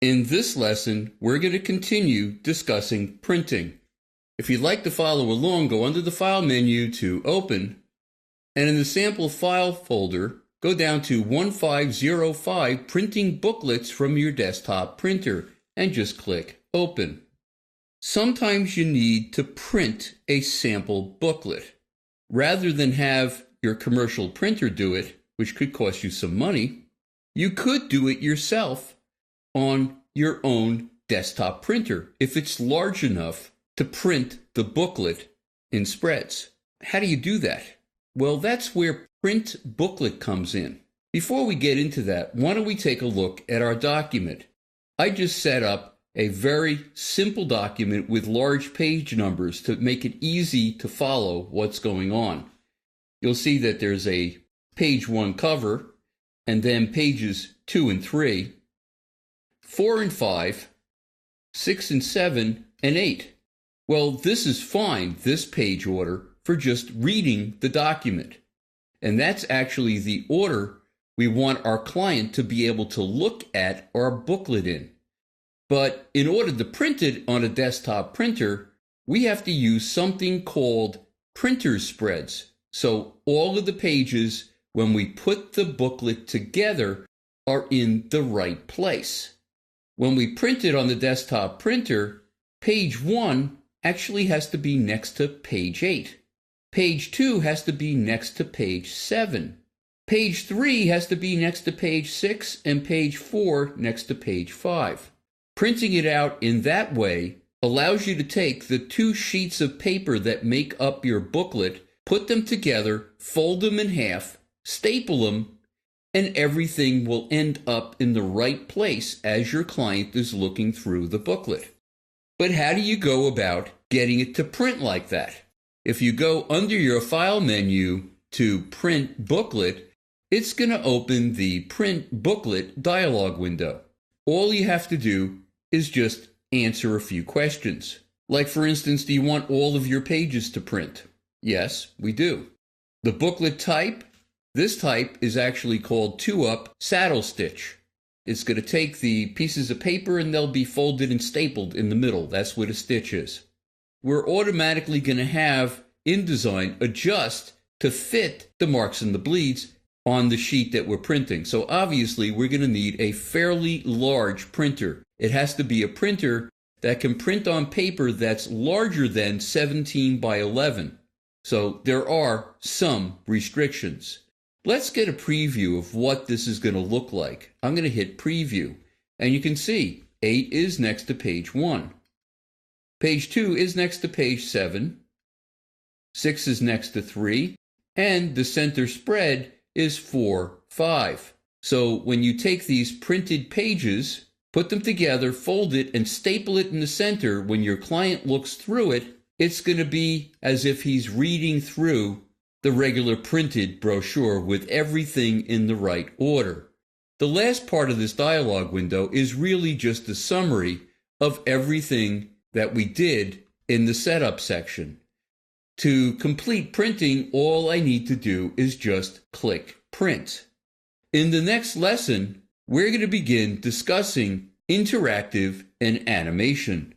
In this lesson, we're going to continue discussing printing. If you'd like to follow along, go under the File menu to Open, and in the Sample File folder, go down to 1505 Printing Booklets from your desktop printer, and just click Open. Sometimes you need to print a sample booklet. Rather than have your commercial printer do it, which could cost you some money, you could do it yourself on your own desktop printer if it's large enough to print the booklet in spreads. How do you do that? Well, that's where Print Booklet comes in. Before we get into that, why don't we take a look at our document? I just set up a very simple document with large page numbers to make it easy to follow what's going on. You'll see that there's a page 1 cover, and then pages 2 and 3, 4 and 5, 6 and 7, and 8. Well, this is fine, this page order, for just reading the document. And that's actually the order we want our client to be able to look at our booklet in. But in order to print it on a desktop printer, we have to use something called printer spreads. So all of the pages, when we put the booklet together, are in the right place. When we print it on the desktop printer, page 1 actually has to be next to page 8. Page 2 has to be next to page 7. Page 3 has to be next to page 6, and page 4 next to page 5. Printing it out in that way allows you to take the 2 sheets of paper that make up your booklet, put them together, fold them in half, staple them, and everything will end up in the right place as your client is looking through the booklet. But how do you go about getting it to print like that? If you go under your File menu to Print Booklet, it's going to open the Print Booklet dialog window. All you have to do is just answer a few questions. Like, for instance, do you want all of your pages to print? Yes, we do. The booklet type, this type is actually called 2-up saddle stitch. It's going to take the pieces of paper and they'll be folded and stapled in the middle. That's what a stitch is. We're automatically going to have Indesign adjust to fit the marks and the bleeds on the sheet that we're printing. So obviously we're going to need a fairly large printer. It has to be a printer that can print on paper that's larger than 17 by 11. So there are some restrictions. Let's get a preview of what this is going to look like. I'm going to hit preview, and you can see 8 is next to page 1. Page 2 is next to page 7. 6 is next to 3. And the center spread is 4, 5. So when you take these printed pages, put them together, fold it, and staple it in the center, when your client looks through it, it's going to be as if he's reading through the regular printed brochure with everything in the right order. The last part of this dialog window is really just a summary of everything that we did in the setup section. To complete printing, all I need to do is just click Print. In the next lesson, we're going to begin discussing interactive and animation.